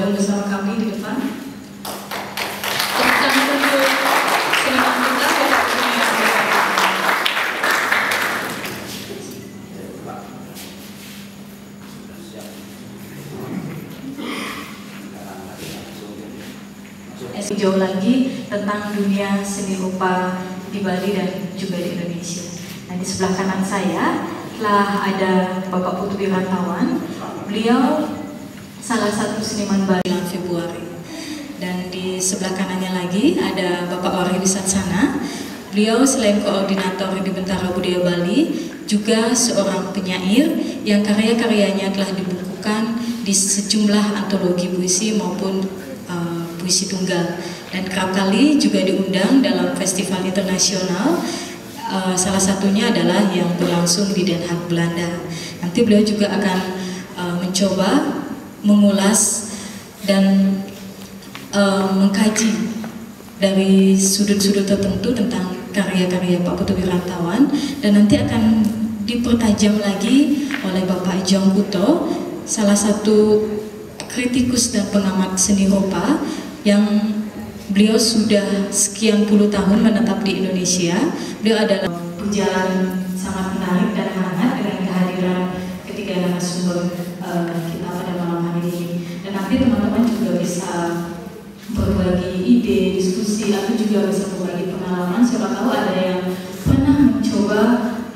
bergabung bersama kami di depan. Tepuk tangan untuk seniman kita, Bapak Kurnia. Jauh lagi tentang dunia seni rupa di Bali dan juga di Indonesia. Nah, di sebelah kanan saya telah ada Bapak Putu Wirantawan. Beliau salah satu seniman Bali bulan Februari. Dan di sebelah kanannya lagi ada Bapak Wahri Wisatsana. Beliau selain koordinator di Bentara Budaya Bali, juga seorang penyair yang karya-karyanya telah dibukukan di sejumlah antologi puisi maupun puisi tunggal, dan kerap kali juga diundang dalam festival internasional, salah satunya adalah yang berlangsung di Den Haag, Belanda. Nanti beliau juga akan mencoba mengulas dan mengkaji dari sudut-sudut tertentu tentang karya-karya Pak Putu Wirantawan, dan nanti akan dipertajam lagi oleh Bapak Jong Kuto, salah satu kritikus dan pengamat seni rupa yang beliau sudah sekian puluh tahun menetap di Indonesia. Beliau adalah perjalanan sangat menarik dan hangat dengan kehadiran ketiga narasumber kita pada malam hari ini. Dan nanti teman-teman juga bisa berbagi ide, diskusi, atau juga bisa berbagi pengalaman. Siapa tahu ada yang pernah mencoba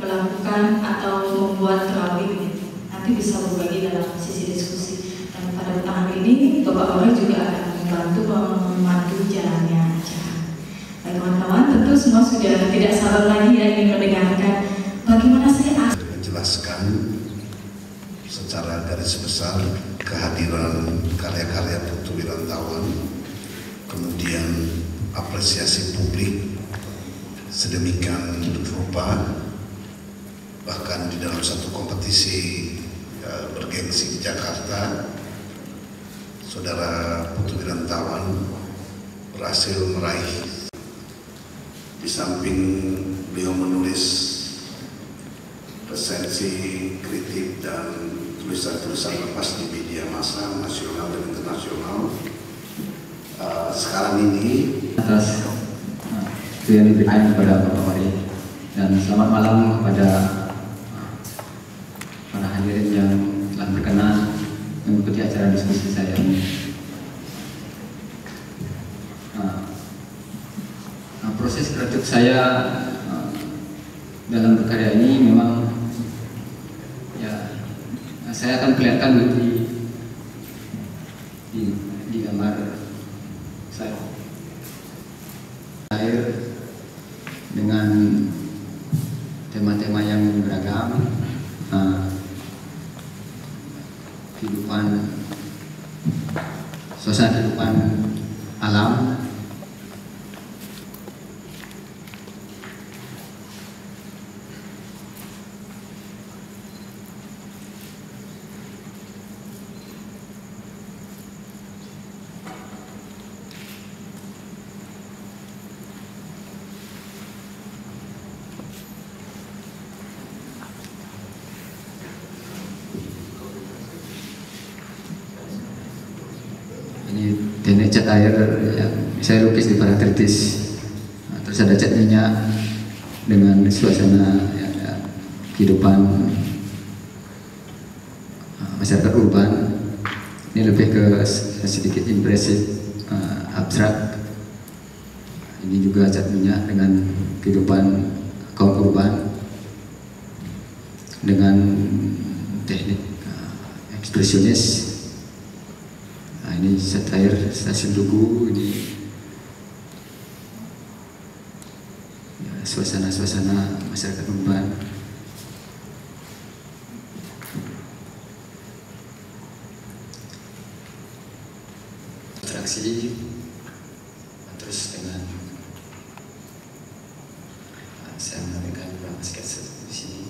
melakukan atau membuat terawih, nanti bisa berbagi dalam sisi diskusi. Dan pada tahun ini Bapak Wahri juga akan membantu memandu jalannya acara. Baik teman-teman, tentu semua sudah tidak sabar lagi ya ingin mendengarkan bagaimana saya menjelaskan secara garis besar kehadiran karya-karya Putu Wirantawan, kemudian apresiasi publik sedemikian rupa, bahkan di dalam satu kompetisi bergengsi di Jakarta, Saudara Putu Wirantawan berhasil meraih. Di samping beliau menulis resensi, kritik, dan tulisan-tulisan lepas di media massa nasional dan internasional, sekarang ini atas itu yang diberikan kepada Bapak Wahri, dan selamat malam kepada para hadirin yang telah berkenan mengikuti acara diskusi saya ini. Proses kreatif saya dalam berkarya ini memang ya, saya akan kelihatan di gambar saya. Air dengan tema-tema yang beragam, kehidupan, suasana kehidupan alam, teknik cat air yang saya lukis di Parakritis. Terus ada cat minyak dengan suasana ya, kehidupan masyarakat urban. Ini lebih ke sedikit impresif, abstrak. Ini juga cat minyak dengan kehidupan kaum urban dengan teknik ekspresionis. Ini cat air stasiun Tugu, ini ya, suasana-suasana masyarakat urban. Atraksi, terus dengan saya menampilkan beberapa sketsa di sini.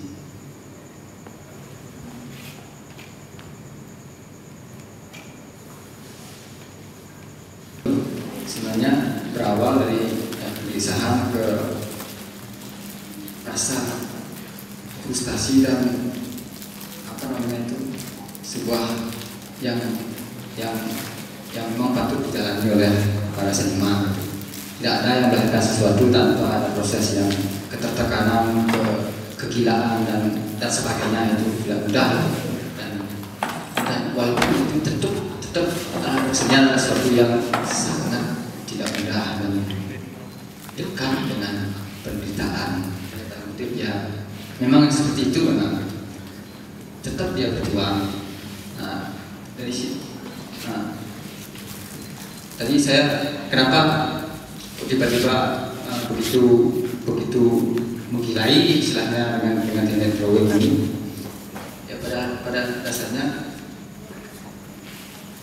Sebenarnya berawal dari kegelisahan ke rasa frustasi dan apa namanya itu, sebuah yang yang memang patut dijalani oleh para seniman. Tidak ada yang melahirkan sesuatu tanpa ada proses yang ketertekanan, kegilaan dan sebagainya, itu tidak mudah. Dan walaupun itu tetap kesenian adalah sesuatu yang sangat tidak mudah dan dekat dengan penderitaan. Ya, memang seperti itu, memang tetap dia berjuang. Dari situ. Tadi saya kenapa tiba-tiba begitu menggilai istilahnya dengan teknik drawing ini? Ya pada dasarnya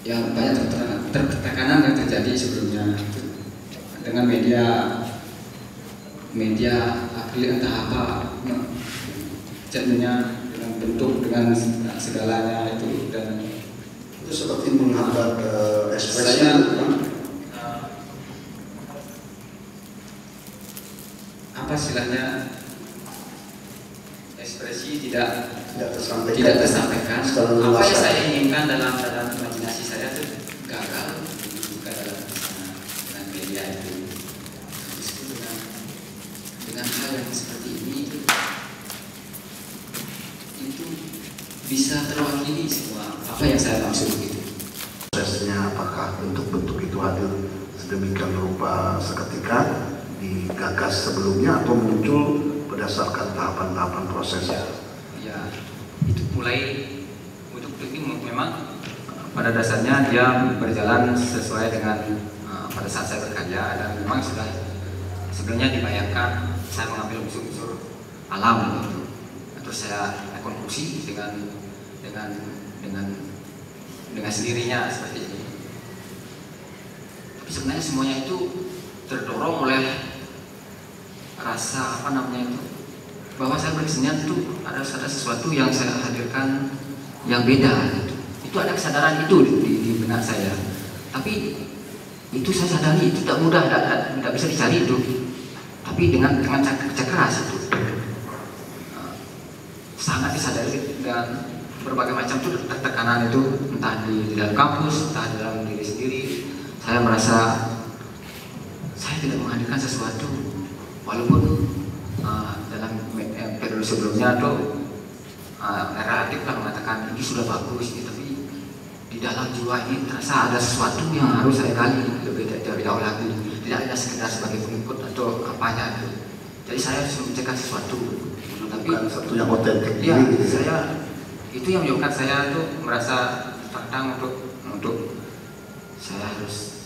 ya banyak tekanan yang terjadi sebelumnya dengan media akrilik entah apa, catnya dengan bentuk dengan segalanya itu, dan itu seperti menghambat ekspresi. Saya apa istilahnya, ekspresi tidak tersampaikan. Apa yang saya inginkan dalam imajinasi saya itu gagal juga dengan media itu. Justru dengan hal yang seperti ini itu bisa terwakili semua apa yang saya maksud itu. Prosesnya apakah bentuk-bentuk itu hadir sedemikian rupa seketika digagas sebelumnya atau muncul berdasarkan tahapan-tahapan prosesnya? Ya, itu mulai untuk ini memang pada dasarnya dia berjalan sesuai dengan pada saat saya berkarya, dan memang sudah sebenarnya dibayangkan saya mengambil unsur-unsur alam gitu. Terus saya rekonstruksi dengan sendirinya seperti ini. Tapi sebenarnya semuanya itu terdorong oleh rasa bahwa saya berkesenian itu ada sesuatu yang saya hadirkan yang beda gitu. Itu ada kesadaran itu di benak saya. Tapi itu saya sadari itu tidak mudah, tidak bisa dicari itu. Tapi dengan kerja keras itu sangat disadari, dan berbagai macam itu tekanan itu, entah di dalam kampus, entah di dalam diri sendiri. Saya merasa saya tidak menghadirkan sesuatu, walaupun dalam periode sebelumnya tuh era aktif kan mengatakan ini sudah bagus, tapi di dalam jiwa ini terasa ada sesuatu yang harus saya gali lebih dari awal lagi. Tidak hanya sekedar sebagai pengikut atau apanya itu. Jadi saya harus mencegah sesuatu, tapi satu yang otentik. Ya, saya itu yang menyebabkan saya tuh merasa tertantang untuk saya harus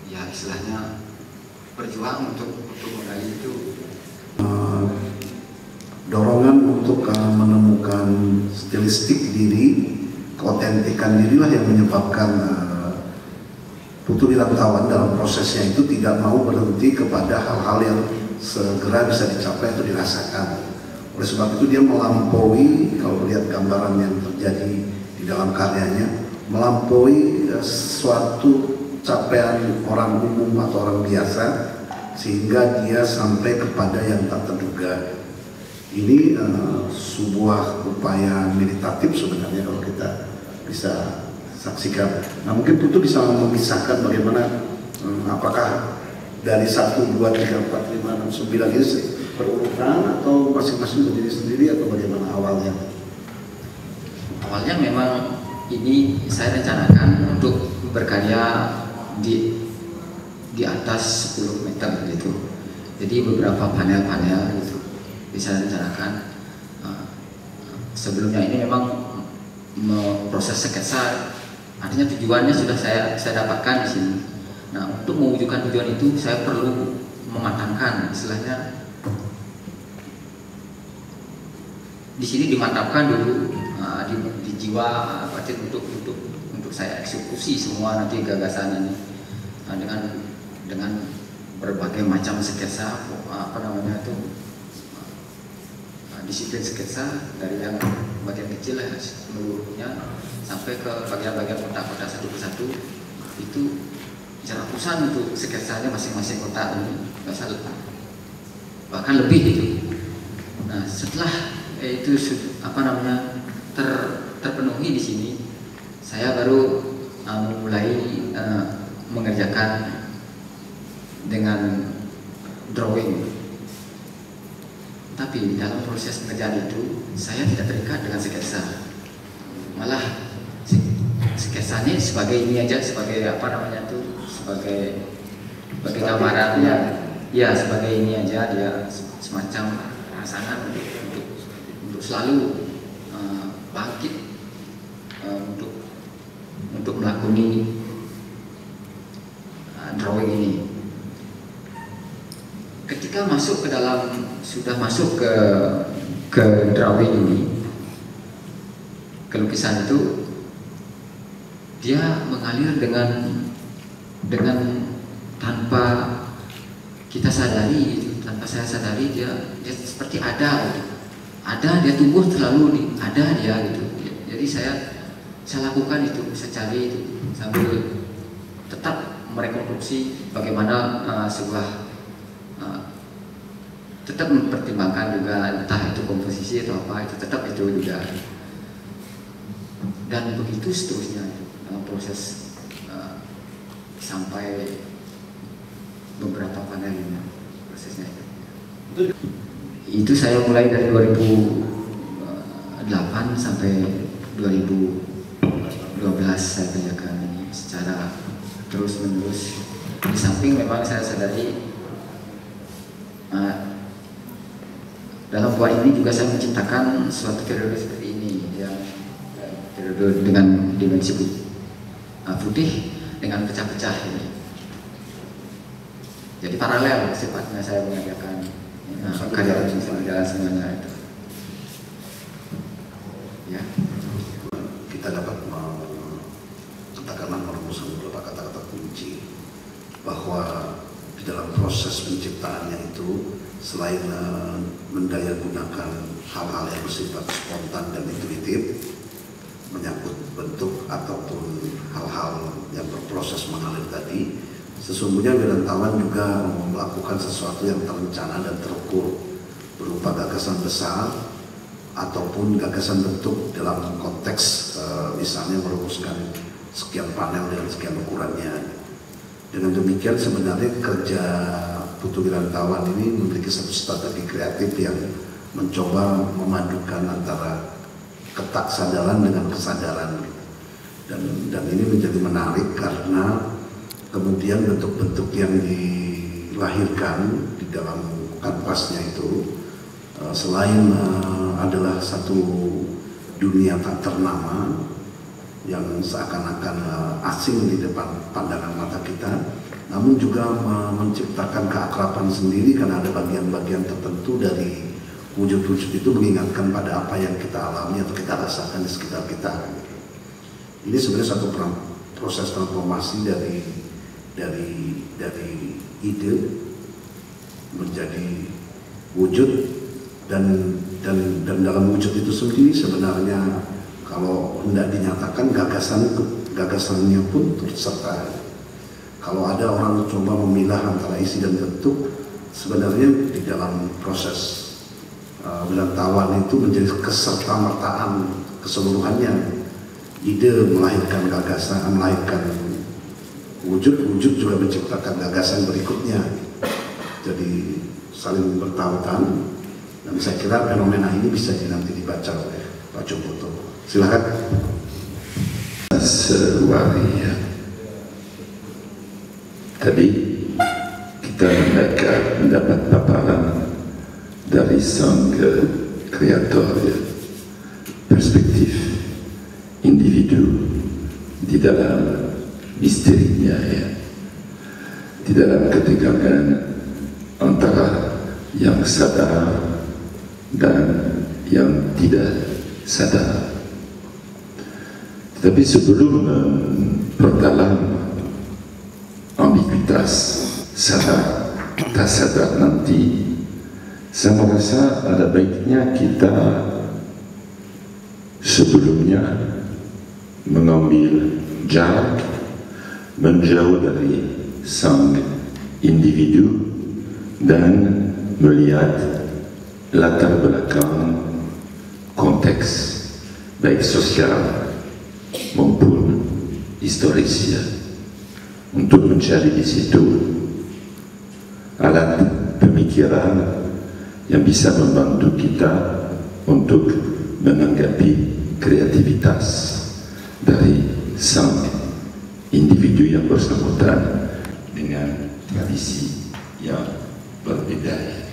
ya istilahnya berjuang untuk menggali itu. Dorongan untuk menemukan stilistik diri, keotentikan dirilah yang menyebabkan Putu Wirantawan dalam prosesnya itu tidak mau berhenti kepada hal-hal yang segera bisa dicapai atau dirasakan. Oleh sebab itu dia melampaui, kalau lihat gambaran yang terjadi di dalam karyanya, melampaui suatu capaian orang umum atau orang biasa, sehingga dia sampai kepada yang tak terduga. Ini sebuah upaya meditatif sebenarnya kalau kita bisa saksikan. Nah, mungkin Putu bisa memisahkan bagaimana apakah dari 1, 2, 3, 4, 5, 6, 9 ini berurutan atau masing-masing berdiri sendiri atau bagaimana awalnya? Awalnya memang ini saya rencanakan untuk berkarya di atas 10 meter gitu. Jadi beberapa panel-panel gitu bisa rencanakan. Sebelumnya ini memang proses sketsa, artinya tujuannya sudah saya dapatkan di sini. Nah, untuk mewujudkan tujuan itu saya perlu mematangkan, istilahnya di sini dimatapkan dulu di jiwa untuk saya eksekusi semua nanti gagasan ini dengan berbagai macam sketsa disiplin sketsa dari yang bagian kecil ya seluruhnya sampai ke bagian-bagian kotak-kotak satu persatu. Itu ratusan untuk sketsanya masing-masing kotak ini, bahkan lebih itu. Nah, setelah itu terpenuhi di sini, saya baru memulai mengerjakan dengan drawing. Tapi dalam proses pengerjaan itu saya tidak terikat dengan sketsa, malah sketsanya sebagai ini aja, sebagai apa namanya tuh, sebagai gambarannya, ya sebagai ini aja, dia semacam rangsangan untuk selalu bangkit untuk melakoni drawing ini. Ketika masuk ke dalam, sudah masuk ke drawing ini, ke lukisan itu, dia mengalir dengan tanpa kita sadari gitu, tanpa saya sadari dia seperti ada gitu. Ada, dia tumbuh selalu ada dia gitu. Jadi saya lakukan itu, saya cari itu sambil tetap merekonstruksi bagaimana sebuah tetap mempertimbangkan juga entah itu komposisi atau apa, itu tetap itu juga, dan begitu seterusnya dalam proses sampai beberapa panel prosesnya itu saya mulai dari 2008 sampai 2012 saya kerjakan ini secara terus menerus. Di samping memang saya sadari dalam buah ini juga saya menciptakan suatu periode seperti ini, ya, periode dengan dimensi putih dengan pecah-pecah ini. Jadi paralel sifatnya saya mengerjakan karya berjalan semuanya itu. Ya. Kita dapat katakanlah merumuskan beberapa kata-kata kunci bahwa di dalam proses penciptaannya itu, selain mendayagunakan hal-hal yang bersifat spontan dan intuitif, menyangkut bentuk ataupun hal-hal yang berproses mengalir tadi, sesungguhnya wirantawan juga melakukan sesuatu yang terencana dan terukur, berupa gagasan besar ataupun gagasan bentuk dalam konteks misalnya merumuskan sekian panel dengan sekian ukurannya. Dengan demikian sebenarnya kerja Putu Wirantawan ini memiliki satu strategi kreatif yang mencoba memadukan antara ketaksadaran dengan kesadaran, dan ini menjadi menarik karena kemudian bentuk-bentuk yang dilahirkan di dalam kanvasnya itu selain adalah satu dunia tak ternama yang seakan-akan asing di depan pandangan mata kita, namun juga menciptakan keakraban sendiri karena ada bagian-bagian tertentu dari wujud-wujud itu mengingatkan pada apa yang kita alami atau kita rasakan di sekitar kita. Ini sebenarnya satu proses transformasi dari ide menjadi wujud, dan dalam wujud itu sendiri sebenarnya kalau hendak dinyatakan gagasannya pun turut serta. Kalau ada orang coba memilah antara isi dan bentuk, sebenarnya di dalam proses Wirantawan itu menjadi kesertamertaan keseluruhannya. Ide melahirkan gagasan, melahirkan wujud juga menciptakan gagasan berikutnya. Jadi saling bertautan, dan saya kira fenomena ini bisa nanti dibaca oleh Pak Jomboto. Silakan. Tadi kita mendapat paparan dari sang kreator, ya, perspektif individu di dalam misterinya, ya, di dalam ketegangan antara yang sadar dan yang tidak sadar. Tapi sebelum memperdalam ambiguitas sadar tak sadar nanti, saya merasa ada baiknya kita sebelumnya mengambil jarak, menjauh dari sang individu dan melihat latar belakang konteks baik sosial maupun historisnya, untuk mencari di situ alat pemikiran yang bisa membantu kita untuk menanggapi kreativitas dari sang individu yang bersangkutan dengan tradisi yang berbeda.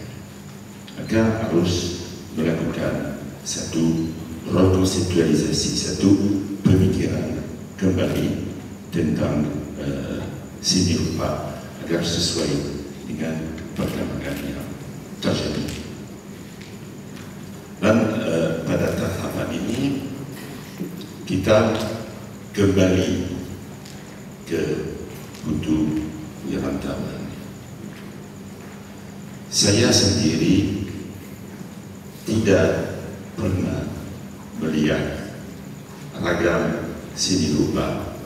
Maka harus melakukan satu rekonseptualisasi, satu pemikiran kembali tentang seni rupa agar sesuai dengan perkembangan yang terjadi. Dan pada tahapan ini kita kembali ke Putu Wirantawan. Saya sendiri tidak pernah melihat ragam seni rupa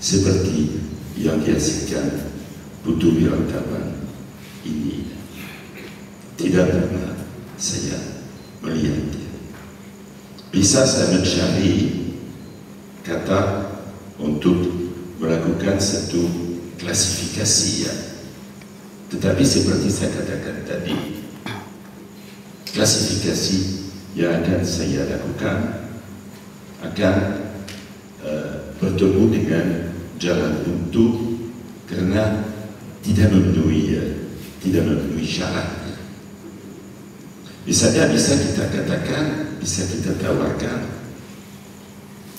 seperti yang dihasilkan Putu Wirantawan ini. Tidak pernah saya melihatnya. Bisa saya mencari kata untuk melakukan satu klasifikasi ya. Tetapi seperti saya katakan tadi, klasifikasi yang akan saya lakukan akan bertemu dengan jalan buntu karena tidak memenuhi syarat. Misalnya bisa kita katakan, bisa kita tawarkan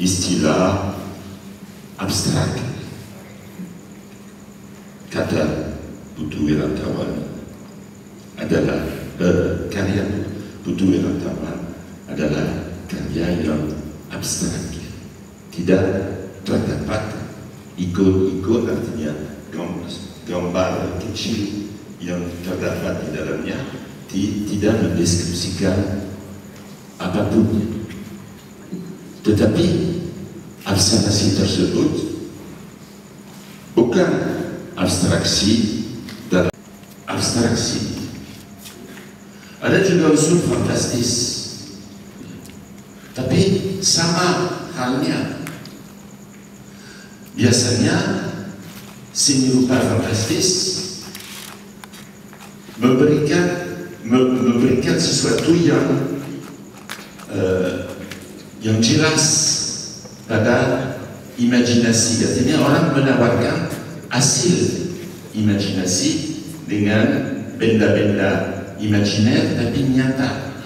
istilah abstrak. Kata Putu Wirantawan adalah karya Putu Wirantawan adalah karya yang abstrak, tidak terdapat ikon-ikon, artinya gambar kecil yang terdapat di dalamnya tidak mendeskripsikan apapun. Tetapi abstraksi tersebut bukan abstraksi dalam abstraksi. Ada juga unsur fantastis, tapi sama halnya. Biasanya seni rupa fantastis memberikan sesuatu yang jelas pada imajinasi. Artinya orang menawarkan hasil imajinasi dengan benda-benda imajiner tapi nyata.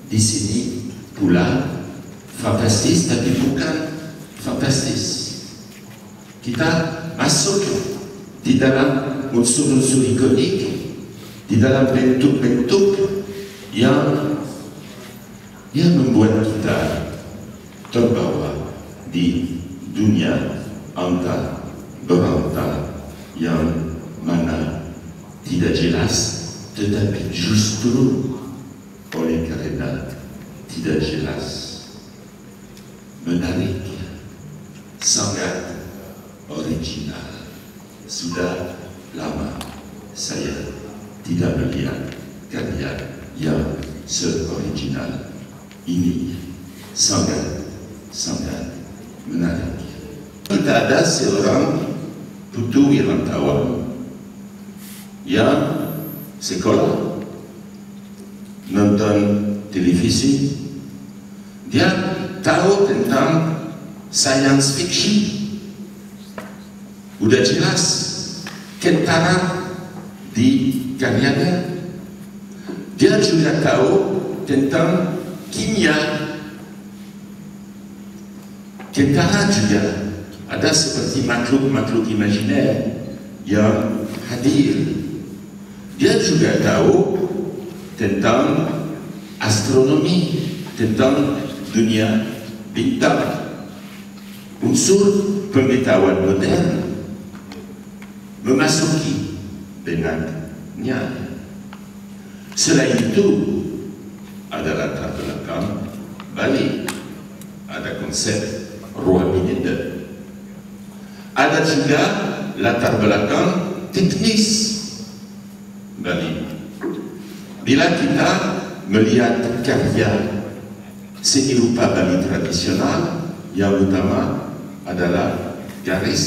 Di sini pula fantastis tapi bukan fantastis. Kita masuk di dalam unsur-unsur ikonik, di dalam bentuk-bentuk yang membuat kita terbawa di dunia antara berantah yang mana tidak jelas, tetapi justru oleh karena tidak jelas menarik, sangat original. Sudah lama saya tidak melihat karya yang se-original ini, sangat menarik. Kita ada seorang Putu Wirantawan yang sekolah, nonton televisi, dia tahu tentang science fiction. Udah jelas kentara di karyanya. Dia juga tahu tentang kimia. Kentara juga ada seperti makhluk-makhluk imajiner yang hadir. Dia juga tahu tentang astronomi, tentang dunia bintang, unsur pengetahuan modern memasuki benaknya. Selain itu ada latar belakang Bali, ada konsep ruang minida, ada juga latar belakang teknis Bali. Bila kita melihat karya seni rupa Bali tradisional, yang utama adalah garis,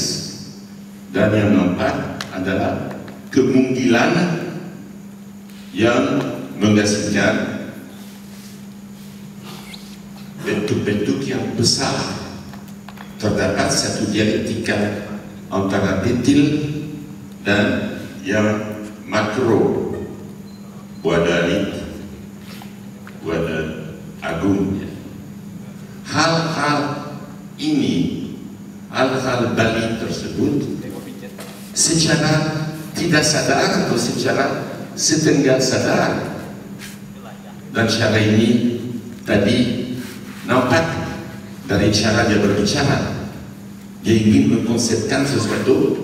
dan yang keempat adalah kemungkinan yang menghasilkan bentuk-bentuk yang besar. Terdapat satu dialektika antara detail dan yang makro, buadalit, buada agungnya. Hal-hal ini, hal-hal balik tersebut secara tidak sadar atau secara setengah sadar, dan cara ini tadi nampak dari cara dia berbicara. Dia ingin mengkonsepkan sesuatu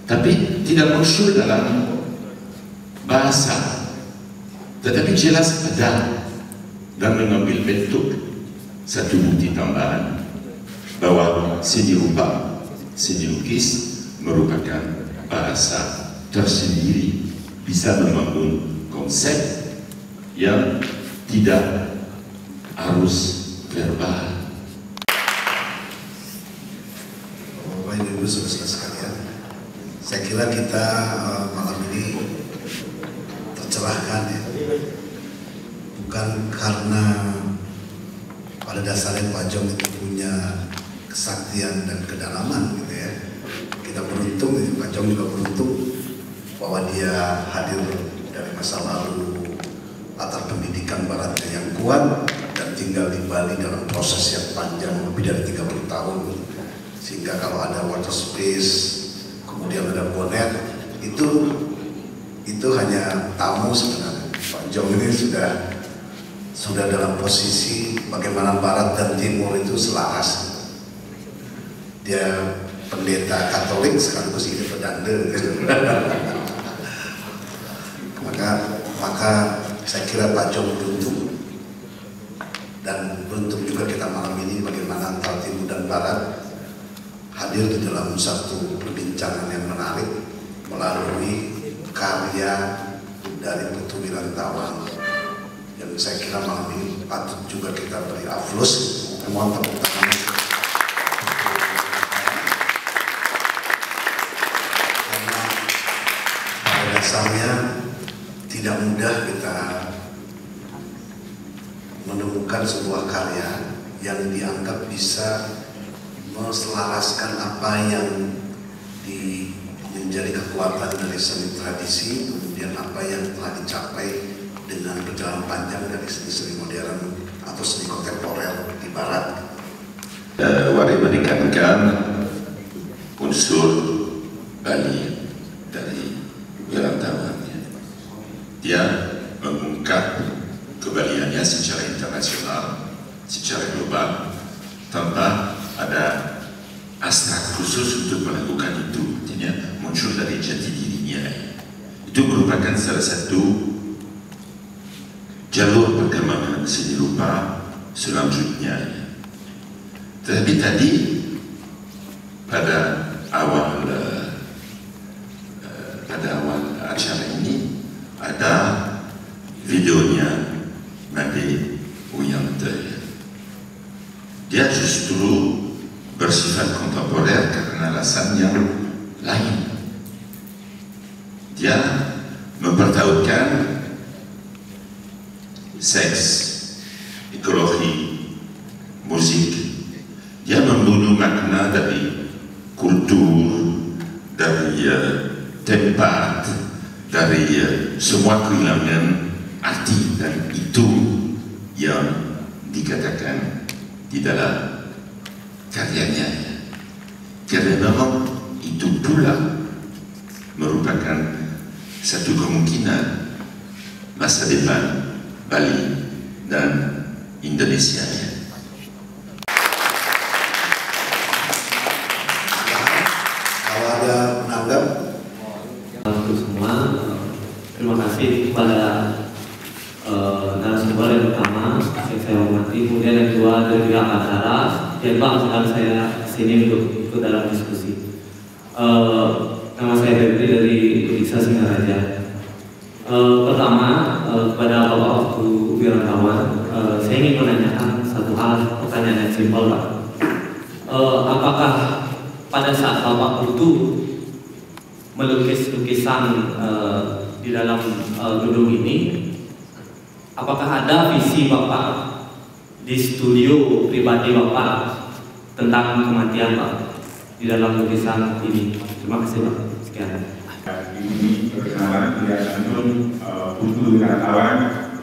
tapi tidak muncul dalam bahasa, tetapi jelas ada dan mengambil bentuk satu bukti tambahan bahwa seni rupa, seni lukis merupakan bahasa tersendiri, bisa membangun konsep yang tidak harus verbal. Bapak Ibu saudara sekalian, saya kira kita malam ini tercerahkan ya, bukan karena pada dasarnya Pak Jong itu punya kesaktian dan kedalaman gitu ya. Kita beruntung, Pak Jong juga beruntung bahwa dia hadir dari masa lalu, latar pendidikan baratnya yang kuat, dan tinggal di Bali dalam proses yang panjang lebih dari 30 tahun, sehingga kalau ada water space kemudian ada bonet itu hanya tamu sebenarnya. Pak Jong ini sudah dalam posisi bagaimana barat dan timur itu selaras. Dia pendeta Katolik sekaligus ini pedanda. maka saya kira Pak Jong beruntung, dan beruntung juga kita malam ini bagaimana antara timur dan barat hadir di dalam satu perbincangan yang menarik melalui karya dari Putu Wirantawan yang saya kira malam ini patut juga kita beri aplaus. Mohon tepuk tangan. Karena pada dasarnya tidak mudah kita menemukan sebuah karya yang dianggap bisa menselaraskan apa yang menjadi kekuatan dari seni tradisi, kemudian apa yang telah dicapai dengan perjalanan panjang dari seni-seni modern atau seni kontemporer di Barat. Wari menekankan unsur Bali dari Wirantawannya. Dia mengungkap kebaliannya secara internasional, secara global, tanpa ada hasrat khusus untuk melakukan itu. Artinya muncul dari jati dirinya. Itu merupakan salah satu jalur perkembangan seni rupa selanjutnya. Tetapi tadi pada awal acara ini ada videonya Made Uyante. Dia justru bersifat kontemporer karena alasan yang lain. Dia mempertahankan seks, ekologi, musik. Dia membunuh makna dari kultur, dari tempat, dari semua kehilangan arti, dan itu yang dikatakan di dalam karyanya. Karena memang itu pula merupakan satu kemungkinan masa depan Bali dan Indonesia. Kalau ada penanggap, untuk semua, terima kasih kepada narasumber yang pertama yang saya hormati, kemudian yang kedua dari pihak acara yang mengundang saya sini untuk ikut dalam diskusi. Nama saya Febri dari Desa Singaraja. Pertama, kepada Bapak Putu Wirantawan, saya ingin menanyakan satu hal, pertanyaan yang simpel, Pak. apakah pada saat Bapak Putu melukis lukisan di dalam gedung ini, apakah ada visi Bapak di studio pribadi Bapak tentang kematian Pak di dalam lukisan ini? Terima kasih Pak. Sekian. Ini perkenalan tidak langsung Putu Wirantawan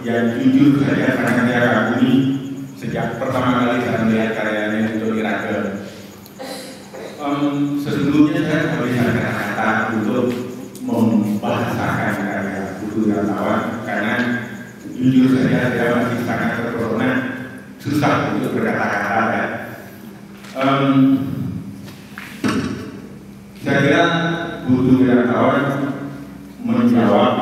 yang jujur saya sangat kagumi sejak pertama kali saya melihat karyanya untuk Miracle. Sesungguhnya saya melihat kata-kata untuk membahasakan karya Putu Wirantawan karena jujur saja saya masih sangat terpesona, susah untuk berkata-kata ya. Saya kira Putu Wirantawan menjawab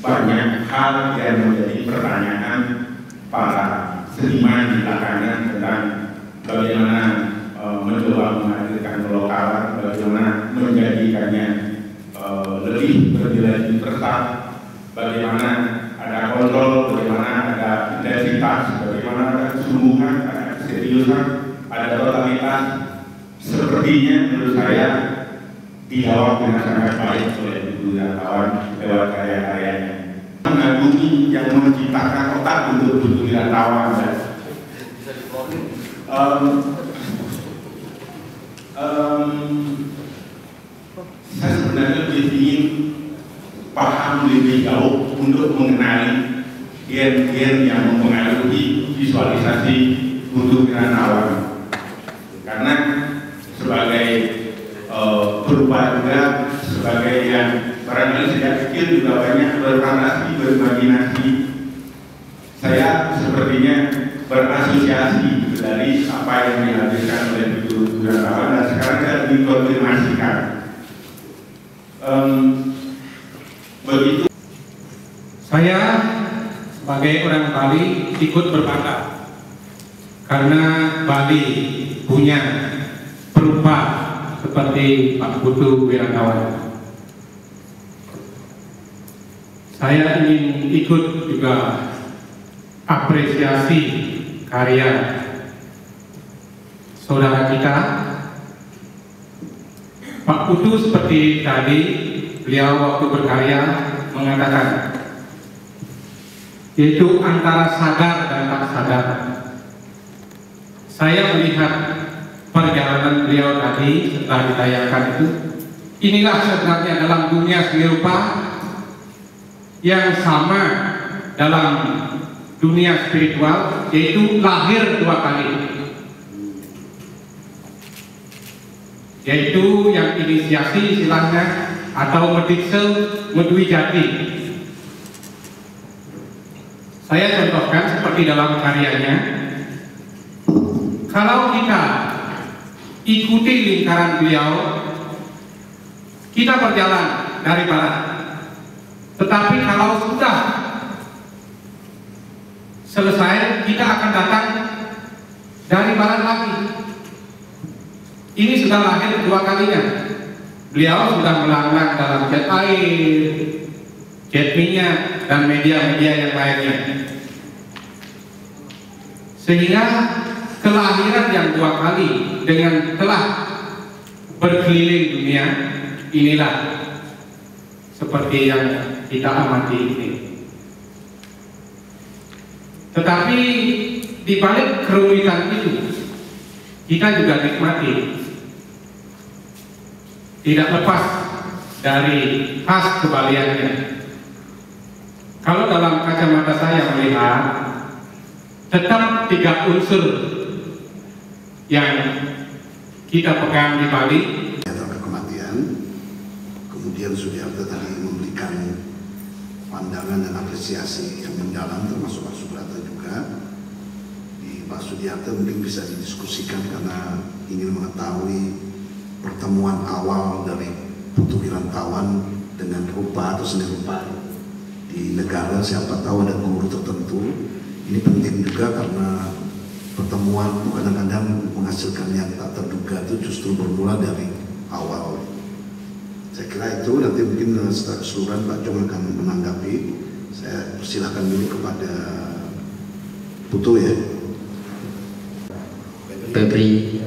banyak hal yang menjadi pertanyaan para seniman di belakangan tentang bagaimana mencoba menghadirkan kelokalan, bagaimana menjadikannya lebih bernilai universal, bagaimana ada kontrol, bagaimana ada intensitas, bagaimana ada kesungguhan, ada keseriusan, ada totalitas. Sepertinya menurut saya dijawab dengan sangat baik oleh Putu Wirantawan lewat karya-karyanya. Mengagumi yang menciptakan otak untuk Putu Wirantawan. Saya sebenarnya lebih ingin paham lebih jauh untuk mengenali gen-gen yang mempengaruhi visualisasi Putu Wirantawan. Karena sebagai berupa juga sebagai yang barangkali sejak kecil juga banyak berfantasi, berimajinasi. Saya sepertinya berasosiasi dari apa yang dihadirkan oleh Putu Wirantawan dan sekarang saya dikonfirmasikan. Begitu. Saya sebagai orang Bali ikut berbangga karena Bali punya perupa seperti Pak Putu Wirantawan. Saya ingin ikut juga apresiasi karya saudara kita Pak Putu. Seperti tadi beliau waktu berkarya mengatakan, yaitu antara sadar dan tak sadar. Saya melihat perjalanan beliau tadi setelah ditayangkan itu, inilah sebenarnya dalam dunia seni rupa yang sama dalam dunia spiritual, yaitu lahir dua kali, yaitu yang inisiasi istilahnya atau medikse medwijati. Saya contohkan seperti dalam karyanya, kalau kita ikuti lingkaran beliau, kita berjalan dari barat. Tetapi kalau sudah selesai, kita akan datang dari barat lagi. Ini sudah lahir kedua kalinya. Beliau sudah melanglang dalam jet air, jet minyak, dan media-media yang lainnya. Sehingga kelahiran yang dua kali dengan telah berkeliling dunia, inilah seperti yang kita amati ini. Tetapi di balik kerumitan itu, kita juga nikmati, tidak lepas dari khas kebaliannya. Kalau dalam kacamata saya melihat, tetap 3 unsur yang kita pegang di Bali. Kematian, kemudian Sudiarto tadi memberikan pandangan dan apresiasi yang mendalam, termasuk Pak Subrata juga. Di Pak Sudiarto mungkin bisa didiskusikan karena ingin mengetahui pertemuan awal dari Putu Wirantawan dengan rupa atau seni rupa di negara. Siapa tahu ada guru tertentu. Ini penting juga karena pertemuan itu kadang-kadang menghasilkan yang tak terduga, itu justru bermula dari awal. Saya kira itu, nanti mungkin setelah keseluruhan Pak Jong akan menanggapi. Saya persilahkan dulu kepada Putu ya. Febri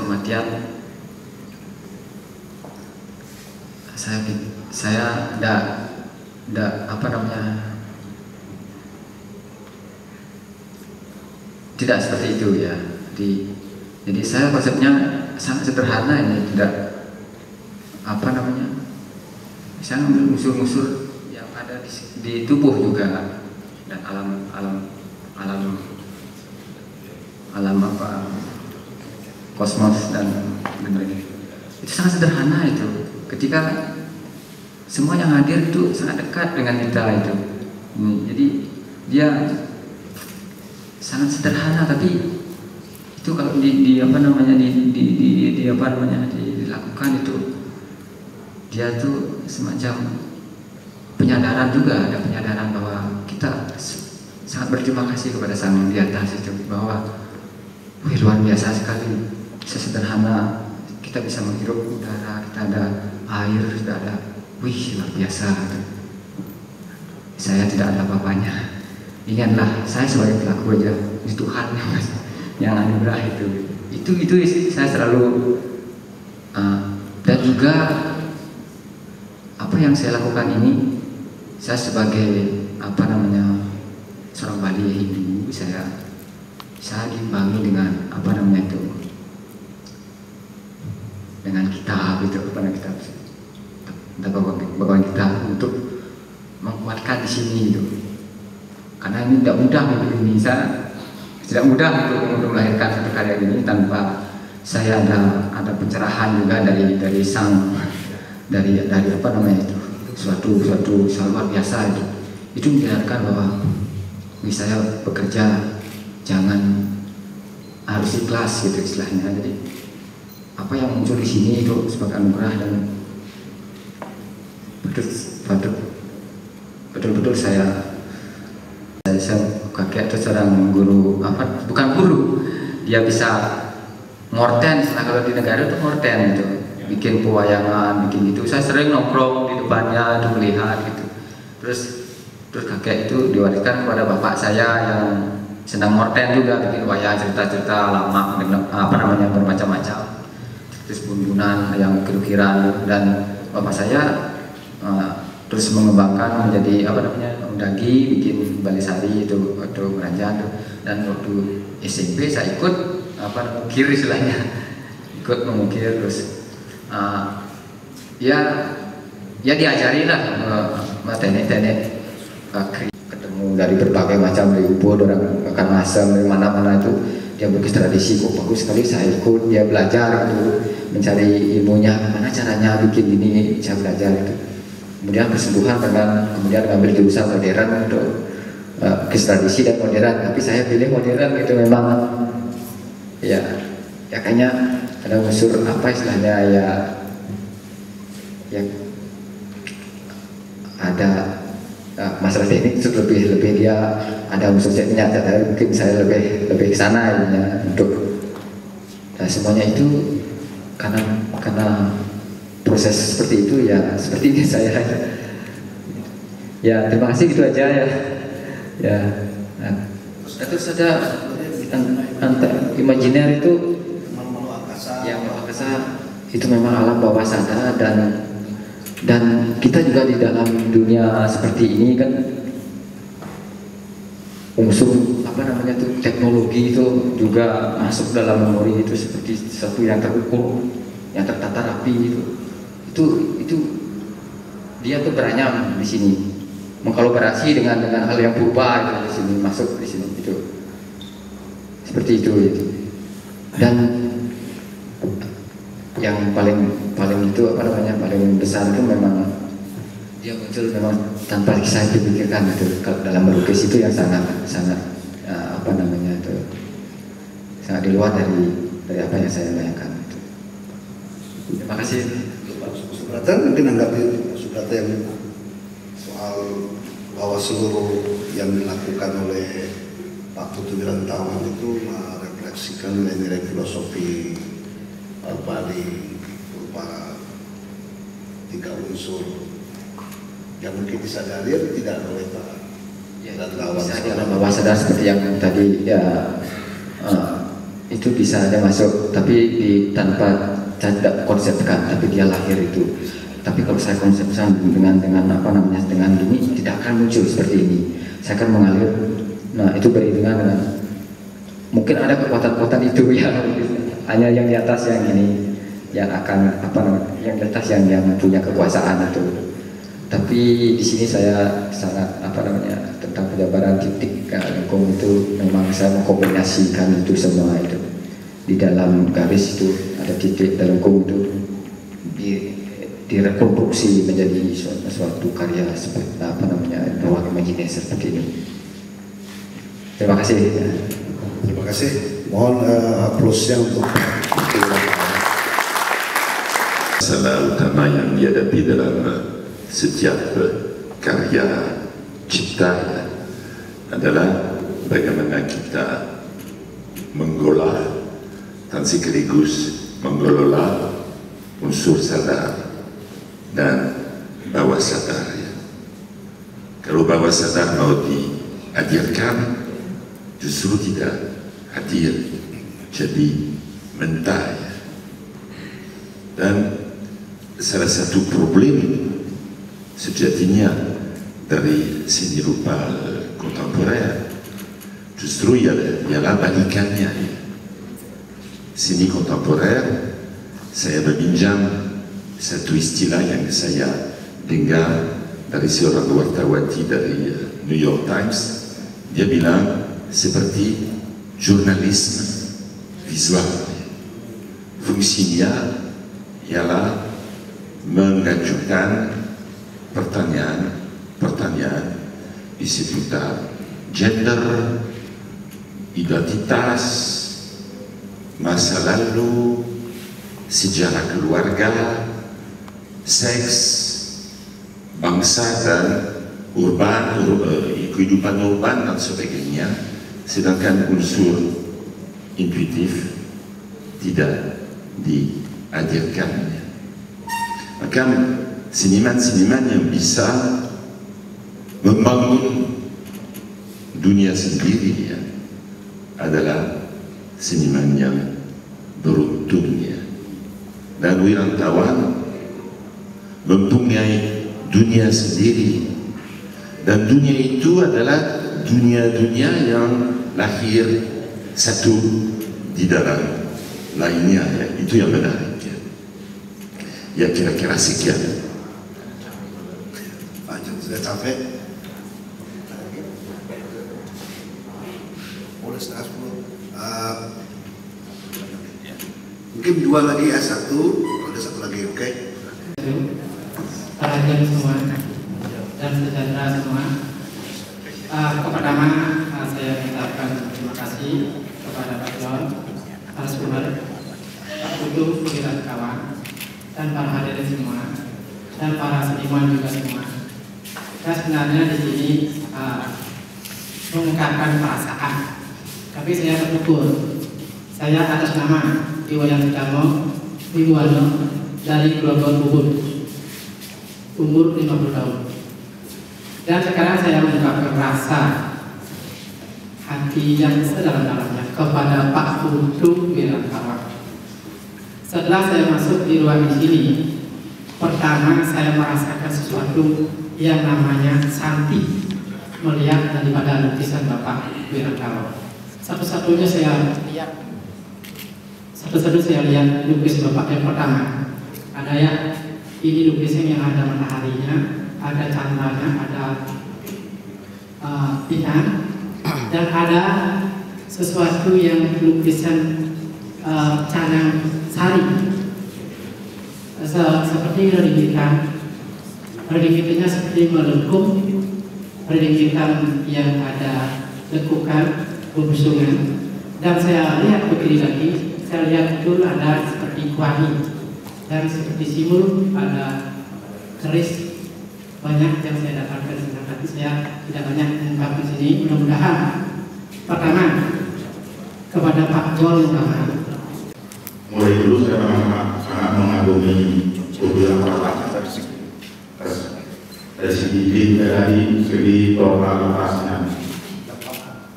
kematian, saya tidak seperti itu ya. Jadi saya konsepnya sangat sederhana ini, tidak saya ambil unsur-unsur yang ada di tubuh juga dan alam kosmos dan lain-lain. Itu sangat sederhana itu. Ketika semua yang hadir itu sangat dekat dengan kita itu. Jadi dia sangat sederhana, tapi itu kalau dilakukan itu dia tuh semacam penyadaran juga, ada penyadaran bahwa kita sangat berterima kasih kepada Sang Yang di atas itu, bahwa luar biasa sekali, sesederhana kita bisa menghirup udara, kita ada air, sudah ada, luar biasa gitu. Saya tidak ada apa-apanya. Ingatlah, saya sebagai pelaku aja, ini Tuhan yang anugerah itu saya selalu dan juga apa yang saya lakukan ini, saya sebagai seorang Bali Hindu, saya diimbangi dengan dengan kitab itu, kitab bawaan kita untuk menguatkan di sini itu. Karena ini tidak mudah untuk ini, tidak mudah untuk melahirkan satu karya ini tanpa saya ada pencerahan juga dari sang dari suatu luar biasa itu menjelaskan bahwa ini saya bekerja jangan harus ikhlas gitu istilahnya. Jadi apa yang muncul di sini itu sebagai anugerah dan betul-betul saya kakek itu seorang guru, bukan guru, dia bisa ngorten, kalau di negara itu ngorten gitu, bikin pewayangan, bikin gitu. Saya sering nongkrong di depannya untuk melihat gitu. Terus kakek itu diwariskan kepada bapak saya yang sedang ngorten juga, bikin wayang, cerita-cerita lama, bermacam-macam, terus bundunan yang kiru-kiran. Dan bapak saya terus mengembangkan menjadi mendagi, bikin balisari itu waktu Beranjak. Dan waktu SMP saya ikut mengukir istilahnya, ikut mengukir. Terus ya diajari lah teknik-teknik ketemu dari berbagai macam, dari Ubud, orang Karangasem, dari mana-mana itu dia bikin tradisi kok bagus sekali. Saya ikut, dia belajar itu, mencari ilmunya, mana caranya bikin ini, saya belajar itu. Kemudian bersentuhan kemudian ngambil jurusan modern untuk tradisi dan modern, tapi saya pilih modern itu. Memang ya kayaknya ada unsur istilahnya ya ada masalah teknik itu lebih dia ada unsur tekniknya, mungkin saya lebih ke sana untuk semuanya itu karena proses seperti itu ya, seperti ini saya ya. Terima kasih, gitu aja ya. Terus ada antar imajiner itu yang angkasa itu memang alam bawah sadar, dan kita juga di dalam dunia seperti ini kan unsur teknologi itu juga masuk dalam memori itu seperti sesuatu yang terukur, yang tertata rapi itu dia tuh beranyam di sini, mengkolaborasi dengan hal yang purba itu di sini, masuk di sini itu seperti itu. Dan yang paling itu paling besar itu memang dia muncul memang tanpa kisah dipikirkan itu. Kalau dalam melukis itu yang sangat itu sangat di luar dari apa yang saya bayangkan itu. Terima kasih. Subrata mungkin anggapi Subrata yang soal bahwa seluruh yang dilakukan oleh Pak Putu Wirantawan itu merefleksikan nilai-nilai filosofi Bali berupa 3 unsur yang mungkin disadari atau tidak oleh Pak Wirantawan. Bisa di alam bawah sadar seperti yang tadi ya itu bisa aja masuk, tapi tanpa saya tidak konsepkan, tapi dia lahir itu. Tapi kalau saya konsepkan dengan apa namanya, dengan ini tidak akan muncul seperti ini. Saya akan mengalir. Nah itu beriringan dengan mungkin ada kekuatan-kekuatan itu ya, hanya yang di atas yang ini yang akan apa namanya, yang di atas yang punya kekuasaan itu. Tapi di sini saya sangat apa namanya tentang penjabaran titik lengkung itu memang saya mengkombinasikan itu semua itu di dalam garis itu ada titik dan lengkung itu direkonstruksi menjadi suatu karya seperti apa namanya ruang imajinasi seperti ini. Terima kasih. Terima kasih. Mohon aplausnya untuk masalah utama yang dihadapi dalam setiap karya cipta adalah bagaimana kita mengolah dan sekaligus mengelola unsur sadar dan bawah sadar. Kalau bawah sadar mau dihadirkan, justru tidak hadir, jadi mentah. Dan salah satu problem sejatinya dari seni rupa kontemporer justru ialah balikannya. Seni kontemporer, saya meminjam satu istilah yang saya dengar dari seorang wartawati dari New York Times. Dia bilang seperti jurnalisme visual. Fungsinya ialah mengajukan pertanyaan di seputar gender, identitas, masa lalu, sejarah keluarga, seks, bangsa dan kehidupan urban dan sebagainya, sedangkan unsur intuitif tidak dihadirkan. Maka seniman-seniman yang bisa membangun dunia sendiri adalah seniman yang beruntung. Dan wirantawan mempunyai dunia sendiri, dan dunia itu adalah dunia-dunia yang lahir satu di dalam lainnya. Itu yang menarik. Ya kira-kira sekian. Pak Jom, sudah capek? Boleh setengah 10. Mungkin dua lagi ya, satu, ada satu lagi, oke? Perhatian semua dan sejahtera semua. Pertama saya mengucapkan terima kasih kepada Pak John, Pak Sumber, Pak Putu, dan kawan, dan para hadirin semua, dan para seniman juga semua. Saya sebenarnya di sini mengungkapkan perasaan, tapi saya bersyukur. Saya atas nama Iwayan Damo Wiwano dari Grogol Ubud, umur 50 tahun. Dan sekarang saya mengungkapkan rasa hati yang sedalam-dalamnya kepada Pak Putu Wirantawan. Setelah saya masuk di ruang di sini, pertama saya merasakan sesuatu yang namanya santi melihat daripada lukisan Bapak Wirantawan. Satu-satunya saya lihat lukis Bapak yang pertama. Ada ya, ini lukisan yang ada mataharinya, ada candranya, ada bintang, dan ada sesuatu yang lukisan canang sari seperti ringkitannya seperti melengkung, ringkitan yang ada lekukan, bungsungan. Dan saya lihat begini lagi, saya lihat betul ada seperti kuali dan seperti simul, ada keris. Banyak yang saya dapatkan di sana, tapi saya tidak banyak mengungkapkan di sini. Mudah-mudahan pertama kepada Pak John utama. Mulai dulu saya memang sangat mengagumi budaya Bapak dari segi dari segi totalitasnya.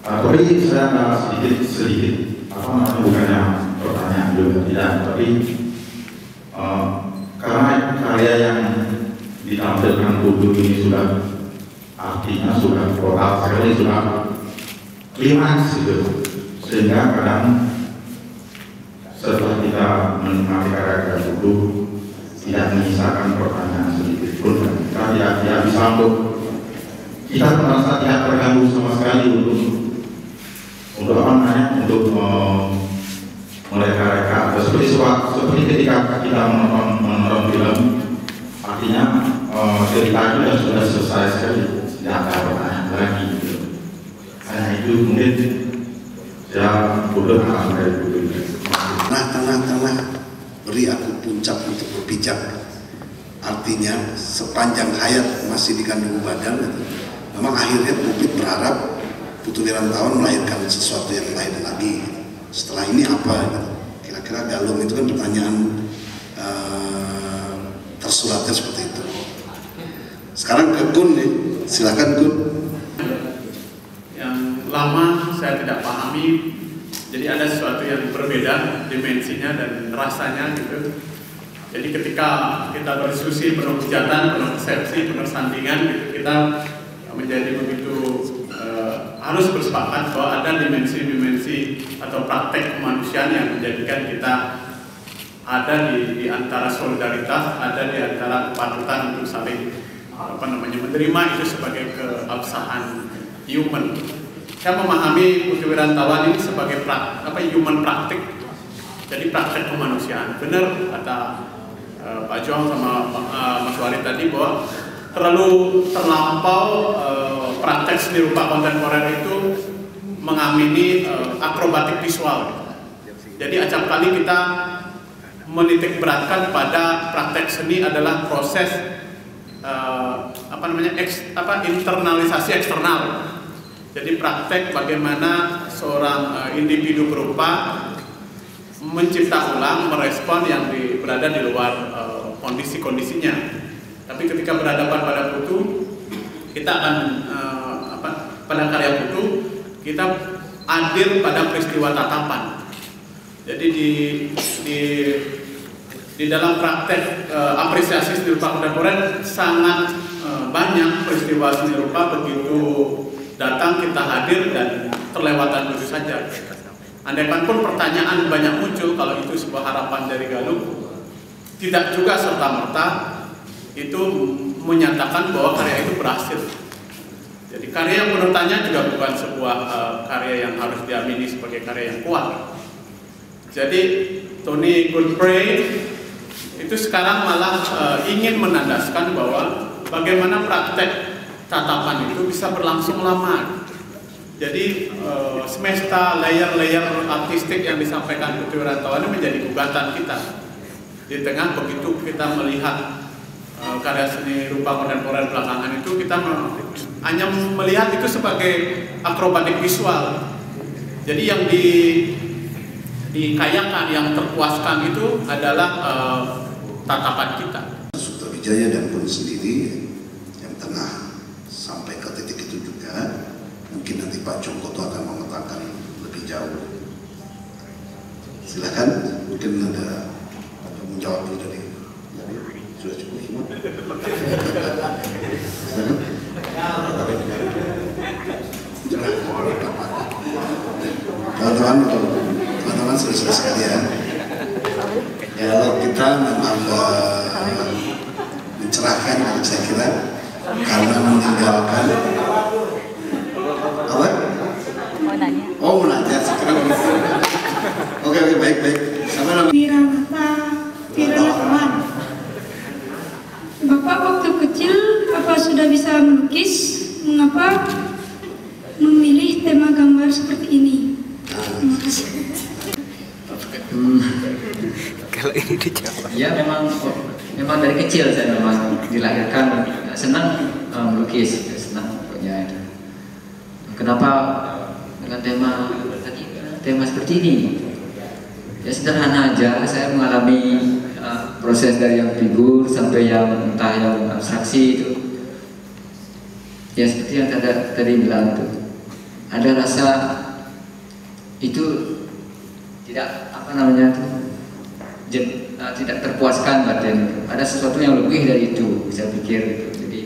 Tapi saya sedikit bukannya pertanyaan juga tidak, tapi karena karya yang ditampilkan Putu ini sudah artinya sudah total sekali, sudah klimaks gitu, sehingga kadang setelah kita menikmati karya Putu tidak menyisakan pertanyaan sedikit pun, kita tidak bisa untuk kita merasa tidak terganggu sama sekali untuk apa namanya, untuk mereka-reka seperti ketika kita menonton film, artinya cerita itu sudah selesai sekali, tidak ada pertanyaan lagi gitu. Karena itu mungkin saya bodoh akan dari bodoh. Tengah-tengah beri aku puncak untuk berpijak. Artinya sepanjang hayat masih dikandung badan, memang akhirnya publik berharap Putu Wirantawan melahirkan sesuatu yang lain lagi. Setelah ini apa? Kira-kira Galung itu kan pertanyaan tersuratnya seperti itu. Sekarang ke Gun nih, silakan Gun. Yang lama saya tidak pahami, jadi ada sesuatu yang berbeda dimensinya dan rasanya gitu. Jadi ketika kita berdiskusi penuh hujatan, penuh persepsi, penuh sandingan, gitu, kita menjadi begitu harus bersepakat bahwa ada dimensi-dimensi atau praktek kemanusiaan yang menjadikan kita ada di antara solidaritas, ada di antara kepatutan untuk saling menerima itu sebagai keabsahan human. Saya memahami Putu Wirantawan ini sebagai human praktik, jadi praktek kemanusiaan. Benar kata Pak Jong sama Mas Warid tadi bahwa terlampau praktek seni rupa kontemporer itu mengamini akrobatik visual. Jadi acap kali kita menitik beratkan pada praktek seni adalah proses internalisasi eksternal. Jadi praktek bagaimana seorang individu berupa mencipta ulang, merespon yang berada di luar kondisi-kondisinya. Tapi ketika berhadapan pada Putu, kita akan pada karya Putu kita hadir pada peristiwa tatapan. Jadi di dalam praktek apresiasi seni rupa kontemporer sangat banyak peristiwa seni rupa begitu datang kita hadir dan terlewatan begitu saja. Andaikan pun pertanyaan banyak muncul, kalau itu sebuah harapan dari Galung, tidak juga serta-merta itu menyatakan bahwa karya itu berhasil. Jadi karya yang menurutnya juga bukan sebuah karya yang harus diamini sebagai karya yang kuat. Jadi Tony Goodpray itu sekarang malah ingin menandaskan bahwa bagaimana praktek tatapan itu bisa berlangsung lama. Jadi semesta layer-layer artistik yang disampaikan Putu Wirantawan ini menjadi gugatan kita. Di tengah begitu kita melihat karya seni rupa kontemporer belakangan itu, kita hanya melihat itu sebagai akrobatik visual. Jadi yang dikayakan, yang terpuaskan itu adalah tatapan kita. Sutrawijaya dan Pun sendiri yang tengah sampai ke titik itu juga, mungkin nanti Pak Jongkoto akan memetakan lebih jauh. Silakan, mungkin ada menjawab dulu dari sudah cukup semua. Teman-teman sudah sekalian, ya kita memang mencerahkan, saya kira, karena meninggalkan apa? Oh, mau nanya, sekarang oke, baik. Sama nama Wirantawan. Bapak waktu kecil apa sudah bisa melukis? Mengapa memilih tema gambar seperti ini? Terima kasih. Kalau ini dijawab. Ya memang dari kecil saya memang dilahirkan senang melukis, senang pokoknya. Kenapa dengan tema seperti ini? Ya sederhana aja, saya mengalami proses dari yang figur sampai yang entah yang abstraksi itu. Ya seperti yang tadi bilang tuh, ada rasa itu tidak terpuaskan batin. Ada sesuatu yang lebih dari itu, saya pikir gitu. Jadi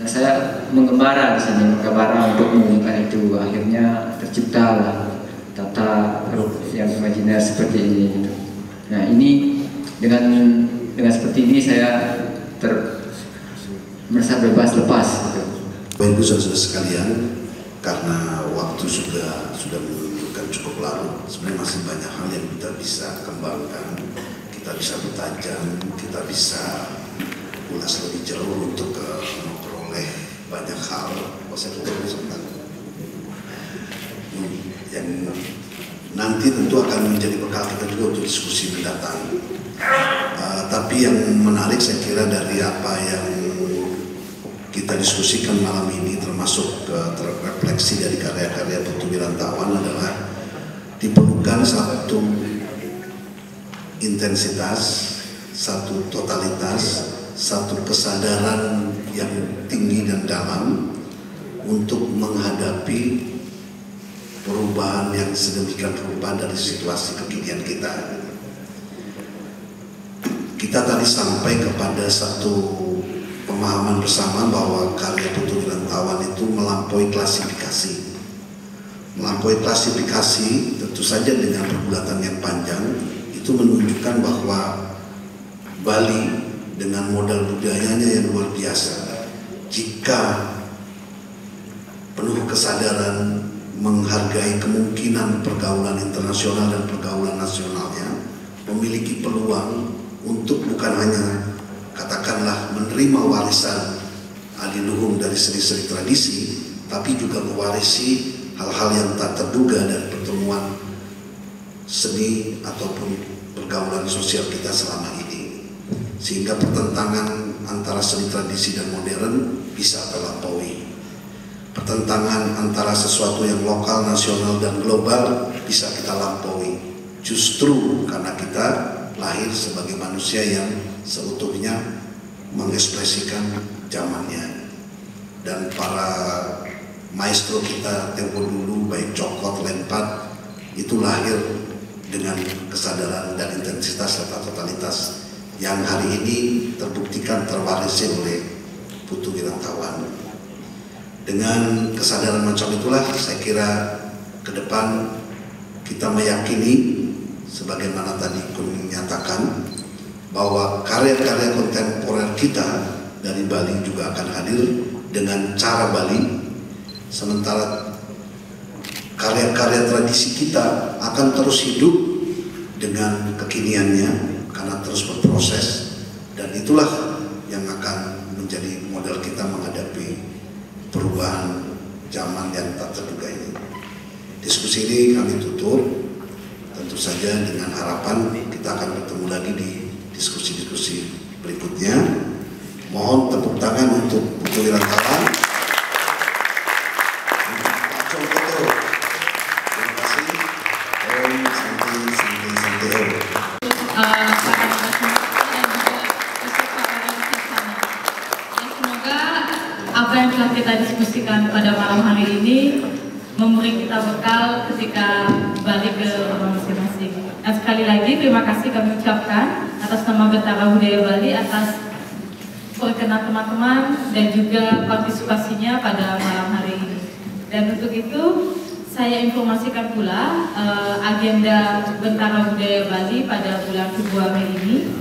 saya mengembara di sini, mengembara untuk mewujudkan itu. Akhirnya terciptalah tata ruang yang imajiner seperti ini gitu. Nah, ini dengan seperti ini saya merasa bebas lepas gitu. Bapak Ibu saudara sekalian, karena waktu sudah menunjukkan cukup larut, sebenarnya masih banyak hal yang kita bisa kembangkan, kita bisa bertajam, kita bisa ulas lebih jauh untuk memperoleh banyak hal. Saya yang nanti tentu akan menjadi bekal kita juga untuk diskusi mendatang. Tapi yang menarik saya kira dari apa yang kita diskusikan malam ini, termasuk terrefleksi dari karya-karya Putu Wirantawan, adalah diperlukan satu intensitas, satu totalitas, satu kesadaran yang tinggi dan dalam untuk menghadapi perubahan yang sedemikian rupa dari situasi kekinian kita. Kita tadi sampai kepada satu pemahaman bersama bahwa karya Putu Wirantawan itu melampaui klasifikasi. Melampaui klasifikasi tentu saja dengan pergulatan yang panjang itu menunjukkan bahwa Bali dengan modal budayanya yang luar biasa, jika penuh kesadaran menghargai kemungkinan pergaulan internasional dan pergaulan nasionalnya, memiliki peluang untuk bukan hanya katakanlah menerima warisan adiluhung dari seni-seni tradisi, tapi juga mewarisi hal-hal yang tak terduga dari pertemuan seni ataupun pergaulan sosial kita selama ini, sehingga pertentangan antara seni tradisi dan modern bisa terlampaui. Pertentangan antara sesuatu yang lokal, nasional, dan global bisa kita lampaui, justru karena kita lahir sebagai manusia yang seutuhnya mengekspresikan zamannya. Dan para maestro kita tempo dulu, baik Cokot, Lempat, itu lahir dengan kesadaran dan intensitas serta totalitas yang hari ini terbuktikan terwarisi oleh Putu Wirantawan. Dengan kesadaran macam itulah saya kira ke depan kita meyakini, sebagaimana tadi Kun menyatakan, bahwa karya-karya kontemporer kita dari Bali juga akan hadir dengan cara Bali, sementara karya-karya tradisi kita akan terus hidup dengan kekiniannya karena terus berproses, dan itulah yang akan menjadi modal kita menghadapi perubahan zaman yang tak terduga ini. Diskusi ini kami tutup, tentu saja dengan harapan kita akan bertemu lagi di diskusi-diskusi berikutnya. Mohon tepuk tangan untuk Putu Wirantawan. Pak Congkoto. Terima kasih. Om Santi Santi Santi Om. Semoga apa yang telah kita diskusikan pada malam hari ini memberi kita bekal ketika balik ke rumah masing-masing. Dan sekali lagi terima kasih kami ucapkan atas nama Betara Budaya Bali atas perkenan teman-teman dan juga partisipasinya pada malam hari ini. Dan untuk itu saya informasikan pula agenda Betara Budaya Bali pada bulan Februari ini.